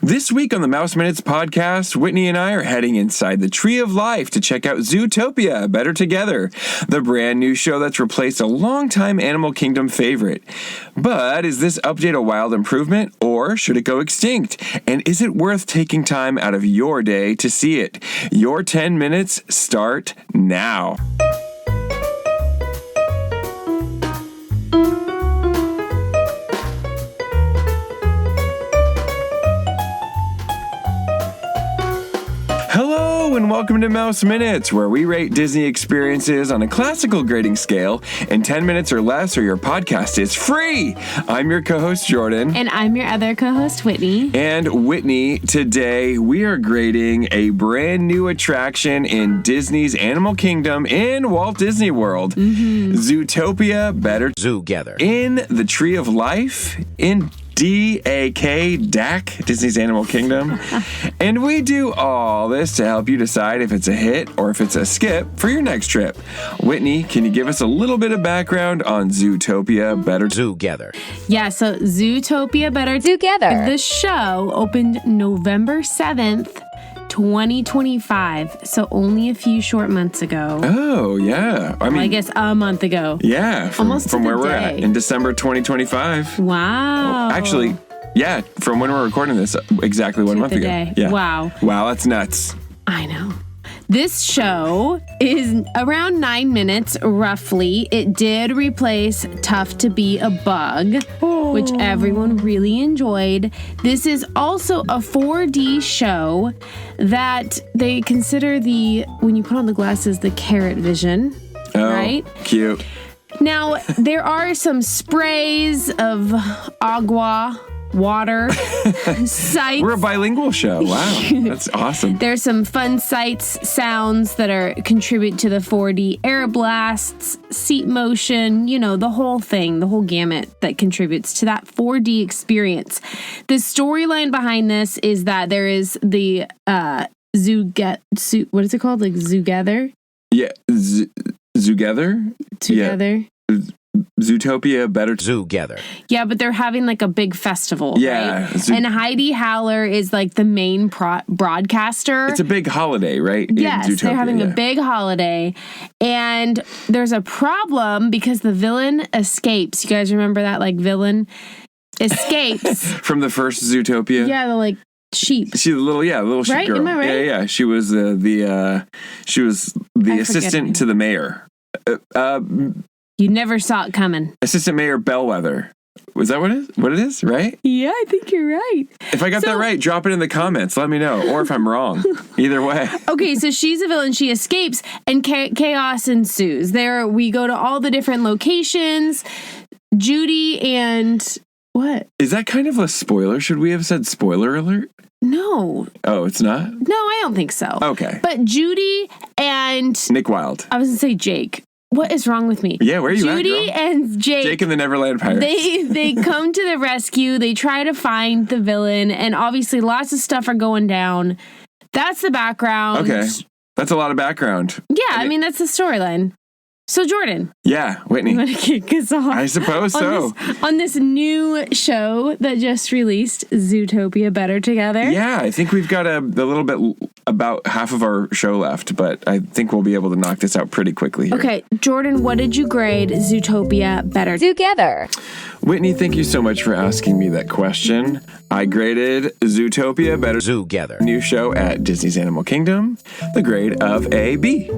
This week on the Mouse Minutes podcast, Whitney and I are heading inside the Tree of Life to check out Zootopia Better Together, the brand new show that's replaced a longtime Animal Kingdom favorite. But is this update a wild improvement, or should it go extinct? And is it worth taking time out of your day to see it? Your 10 minutes start now. Hello and welcome to Mouse Minutes, where we rate Disney experiences on a classical grading scale in 10 minutes or less, or your podcast is free. I'm your co-host, Jordan. And I'm your other co-host, Whitney. And Whitney, today we are grading a brand new attraction in Disney's Animal Kingdom in Walt Disney World. Zootopia Better Zoogether. In the Tree of Life in DAK, Disney's Animal Kingdom. And we do all this to help you decide if it's a hit or if it's a skip for your next trip. Whitney, can you give us a little bit of background on Zootopia Better Zoogether? Yeah, so Zootopia Better Zoogether. The show opened November 7th, 2025, so only a few short months ago. Oh, yeah. I guess a month ago. Yeah, almost from where we're at in December 2025. Wow. Actually, yeah, from when we're recording this, exactly 1 month ago. Day. Yeah. Wow, that's nuts. I know. This show is around 9 minutes, roughly. It did replace Tough to Be a Bug, which everyone really enjoyed. This is also a 4D show that they consider when you put on the glasses, the carrot vision, right? Cute. Now, there are some sprays of agua, water, sights. We're a bilingual show. Wow. That's awesome. There's some fun sights, sounds that contribute to the 4D air blasts, seat motion, the whole thing, the whole gamut that contributes to that 4D experience. The storyline behind this is that there is the what is it called? Like Zoogether? Yeah. Zoogether? Together. Yeah. Zootopia Better Zoogether. Yeah, but they're having like a big festival, yeah, right? And Heidi Haller is like the main broadcaster. It's a big holiday, right? Yes, they're having a big holiday. And there's a problem because the villain escapes. You guys remember that villain escapes? From the first Zootopia? Yeah, the sheep. She's a little sheep right? girl. Am I right? Yeah. She was the assistant to the mayor. You never saw it coming. Assistant Mayor Bellwether. Was that what it is, right? Yeah, I think you're right. If I got that right, drop it in the comments. Let me know. Or if I'm wrong. Either way. Okay, so she's a villain. She escapes and chaos ensues. We go to all the different locations. Judy and... What? Is that kind of a spoiler? Should we have said spoiler alert? No. Oh, it's not? No, I don't think so. Okay. But Judy and... Nick Wilde. I was going to say Jake. What is wrong with me? Yeah, where are you Judy at, girl? and Jake. Jake and the Neverland Pirates. They come to the rescue. They try to find the villain. And obviously lots of stuff are going down. That's the background. Okay. That's a lot of background. Yeah, that's the storyline. So, Jordan. Yeah, Whitney. You want to kick us off? I suppose so. On this new show that just released, Zootopia Better Together. Yeah, I think we've got a little bit, about half of our show left, but I think we'll be able to knock this out pretty quickly here. Okay, Jordan, what did you grade Zootopia Better Together? Whitney, thank you so much for asking me that question. I graded Zootopia Better Zoogether, new show at Disney's Animal Kingdom, the grade of a B.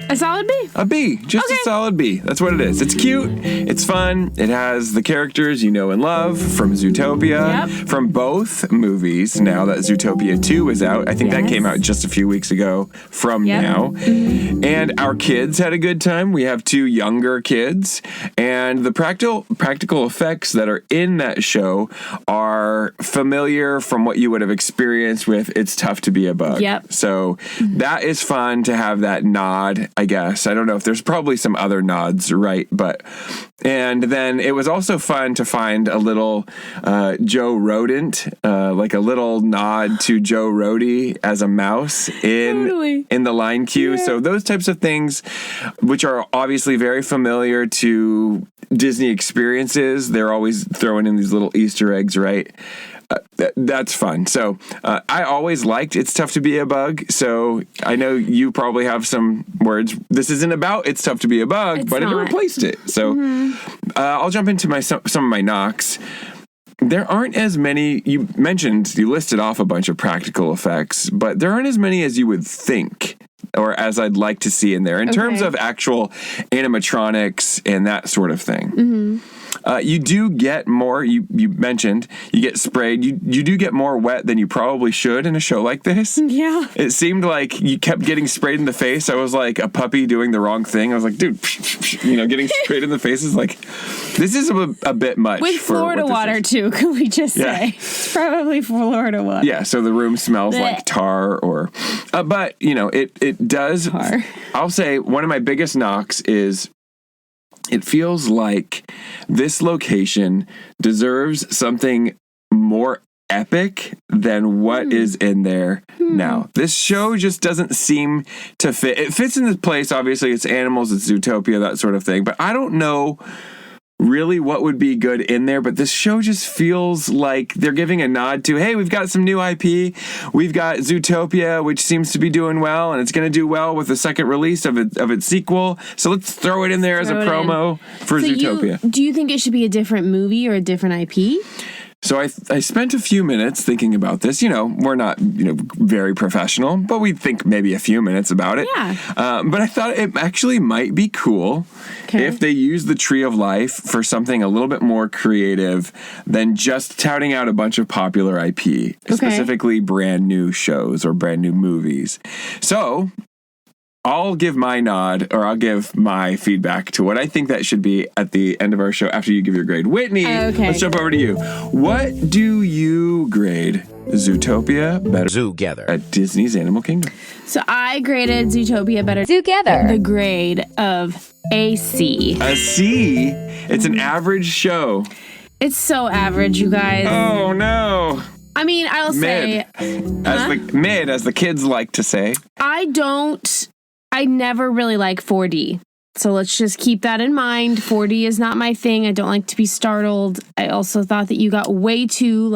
A solid B? A B. Just a solid B. That's what it is. It's cute. It's fun. It has the characters you know and love from Zootopia. Yep. From both movies, now that Zootopia 2 is out. I think that came out just a few weeks ago from now. Mm-hmm. And our kids had a good time. We have 2 younger kids. And the practical effects that are in that show are familiar from what you would have experienced with It's Tough to Be a Bug. Yep. So that is fun to have that nod, I guess. I don't know if there's probably some other nods, right? And then it was also fun to find a little Joe Rodent, like a little nod to Joe Rody as a mouse in the line queue. Yeah. So those types of things, which are obviously very familiar to Disney experiences, they're always throwing in these little Easter eggs, right? That's fun. So I always liked It's Tough to Be a Bug. So I know you probably have some words. This isn't about It's Tough to Be a Bug, but it replaced it. So I'll jump into some of my knocks. There aren't as many. You listed off a bunch of practical effects, but there aren't as many as you would think, or as I'd like to see in there in terms of actual animatronics and that sort of thing. You do get more. You mentioned you get sprayed. You do get more wet than you probably should in a show like this. Yeah. It seemed like you kept getting sprayed in the face. I was like a puppy doing the wrong thing. I was like, dude, getting sprayed in the face is like, this is a bit much. With Florida water too, can we just say? It's probably Florida water. Yeah, so the room smells like tar but it does. Tar. I'll say one of my biggest knocks is it feels like this location deserves something more epic than what is in there now. This show just doesn't seem to fit. It fits in this place. Obviously, it's animals, it's Zootopia, that sort of thing. But I don't know really what would be good in there, but this show just feels like they're giving a nod to, hey, we've got some new IP. We've got Zootopia, which seems to be doing well, and it's going to do well with the second release of its sequel. So let's throw it in there as a promo for Zootopia. Do you think it should be a different movie or a different IP? So I spent a few minutes thinking about this. We're not, very professional, but we think maybe a few minutes about it. Yeah. But I thought it actually might be cool if they use the Tree of Life for something a little bit more creative than just touting out a bunch of popular IP, specifically brand new shows or brand new movies. So I'll give my nod, or I'll give my feedback to what I think that should be at the end of our show after you give your grade. Whitney, let's jump over to you. What do you grade Zootopia Better Zoogether at Disney's Animal Kingdom? So I graded Zootopia Better Zoogether the grade of a C. A C? It's an average show. It's so average, you guys. Oh, no. I mean, I'll say... Mid, as the kids like to say. I never really like 4D. So let's just keep that in mind. 4D is not my thing. I don't like to be startled. I also thought that you got way too,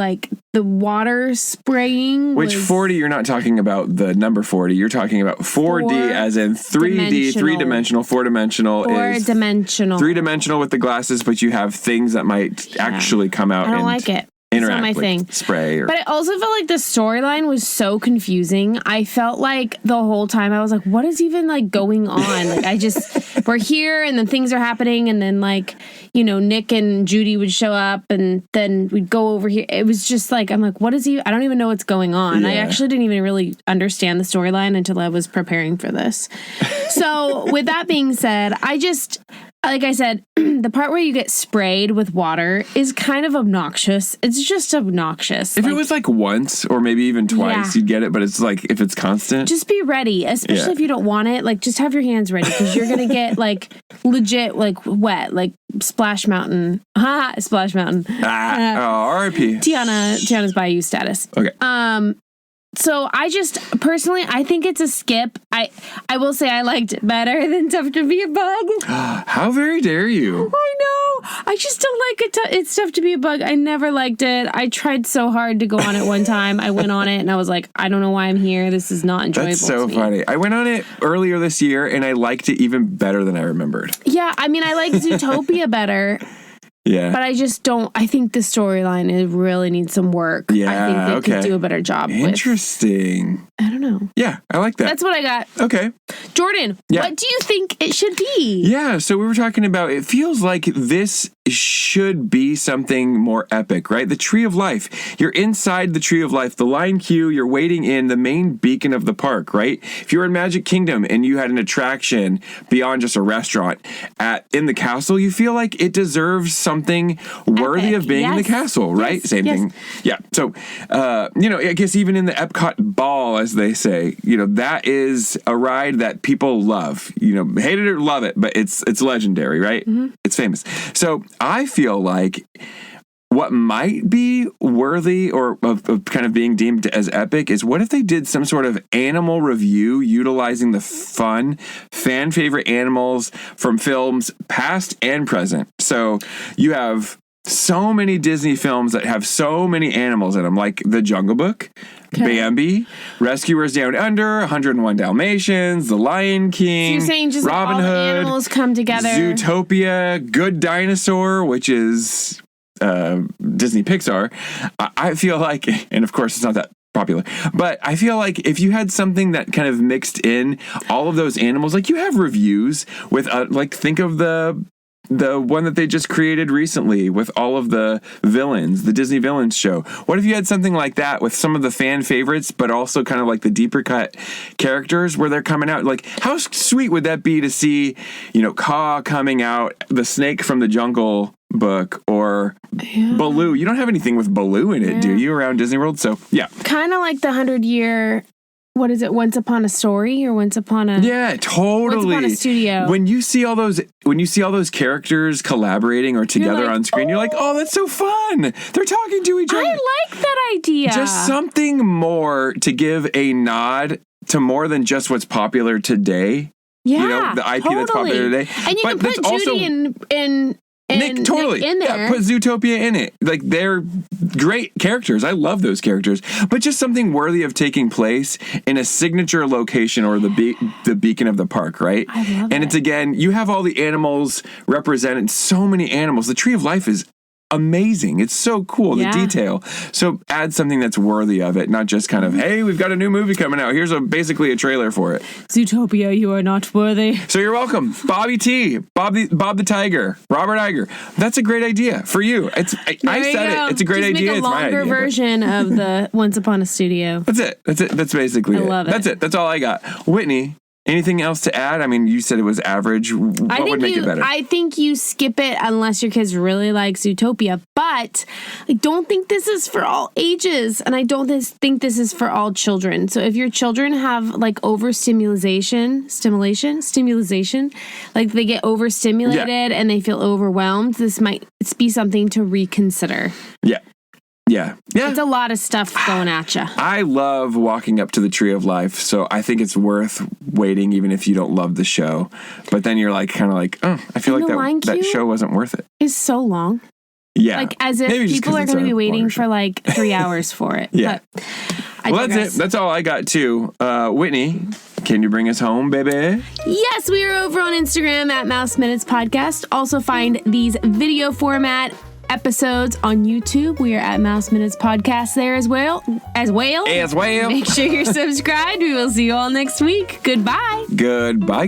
the water spraying. Which 40, you're not talking about the number 40. You're talking about 4D as in 3D, three-dimensional. Four-dimensional is... Four-dimensional. Three-dimensional with the glasses, but you have things that might actually come out. I don't like it. It's not my thing. Spray. But I also felt like the storyline was so confusing. I felt like the whole time I was like, what is even going on? We're here and then things are happening and then Nick and Judy would show up and then we'd go over here. It was just I'm like, what is he? I don't even know what's going on. Yeah. I actually didn't even really understand the storyline until I was preparing for this. So with that being said, like I said, the part where you get sprayed with water is kind of obnoxious. It's just obnoxious. If it was once or maybe even twice, you'd get it. But it's if it's constant. Just be ready, especially if you don't want it. Just have your hands ready because you're going to get legit wet, Splash Mountain. Ha! Splash Mountain. R.I.P. Tiana's Bayou status. Okay. So I think it's a skip. I will say I liked it better than Tough to Be a Bug. How very dare you? I know. I just don't like it. It's Tough to Be a Bug. I never liked it. I tried so hard to go on it one time. I went on it and I was like, I don't know why I'm here. This is not enjoyable. That's so funny. I went on it earlier this year and I liked it even better than I remembered. Yeah, I mean, I like Zootopia better. Yeah. But I just don't. I think the storyline really needs some work. Yeah. I think they could do a better job. Interesting. I don't know. Yeah, I like that. That's what I got. Okay. Jordan, what do you think it should be? Yeah, so we were talking about, it feels like this should be something more epic, right? The Tree of Life. You're inside the Tree of Life, the line queue, you're waiting in the main beacon of the park, right? If you were in Magic Kingdom and you had an attraction beyond just a restaurant in the castle, you feel like it deserves something worthy of being in the castle, right? Same thing. Yeah. So, I guess even in the Epcot Ball, as they say, that is a ride that people love. Hate it or love it, but it's legendary, right? Mm-hmm. It's famous. So I feel like what might be worthy or of kind of being deemed as epic is, what if they did some sort of animal review utilizing the fun, fan favorite animals from films past and present? So you have so many Disney films that have so many animals in them, like The Jungle Book, Bambi, Rescuers Down Under, 101 Dalmatians, The Lion King, So you're saying just Robin all Hood, the animals come together. Zootopia, Good Dinosaur, which is Disney Pixar. I feel like, and of course it's not that popular, but I feel like if you had something that kind of mixed in all of those animals, like you have reviews with, like think of the one that they just created recently with all of the villains, the Disney Villains show. What if you had something like that with some of the fan favorites, but also kind of like the deeper cut characters where they're coming out? Like, how sweet would that be to see, Kaa coming out, the snake from the Jungle Book, or Baloo? You don't have anything with Baloo in it, do you, around Disney World? So, yeah. Kind of like the 100-year... What is it? Once Upon a Story or Once Upon a... Yeah, totally. Once Upon a Studio. When you see all those characters collaborating or together on screen, you're like, oh, that's so fun. They're talking to each other. I like that idea. Just something more to give a nod to more than just what's popular today. Yeah, the IP that's popular today. And you can put Judy in Nick, totally. Nick in there. Yeah, put Zootopia in it. Like, they're great characters. I love those characters. But just something worthy of taking place in a signature location or the beacon of the park, right? I love And it. it's, again, you have all the animals represented. So many animals. The Tree of Life is amazing. It's so cool, the detail. So add something that's worthy of it, not just kind of, hey, we've got a new movie coming out. Here's basically a trailer for it. Zootopia, you are not worthy. So you're welcome. Bobby T, Bob the Tiger, Robert Iger. That's a great idea for you. I said it. It's a great idea. It's my idea. Longer version of the Once Upon a Studio. That's it. That's basically it. I love it. That's it. That's all I got. Whitney, anything else to add? I mean, you said it was average. What would make it better? I think you skip it unless your kids really like Zootopia, but I don't think this is for all ages, and I don't think this is for all children. So if your children have like stimulation, like they get overstimulated and they feel overwhelmed, this might be something to reconsider. Yeah. It's a lot of stuff going at you. I love walking up to the Tree of Life, so I think it's worth waiting even if you don't love the show. But then you're kind of like, oh, I feel like that show wasn't worth it. It's so long. Yeah. Like as if people are going to be waiting for like 3 hours for it. Yeah. But that's it. That's all I got too. Whitney, can you bring us home, baby? Yes, we are over on Instagram at Mouse Minutes Podcast. Also find these video format episodes on YouTube. We are at Mouse Minutes Podcast there as well. Make sure you're subscribed. We will see you all next week. Goodbye. Goodbye.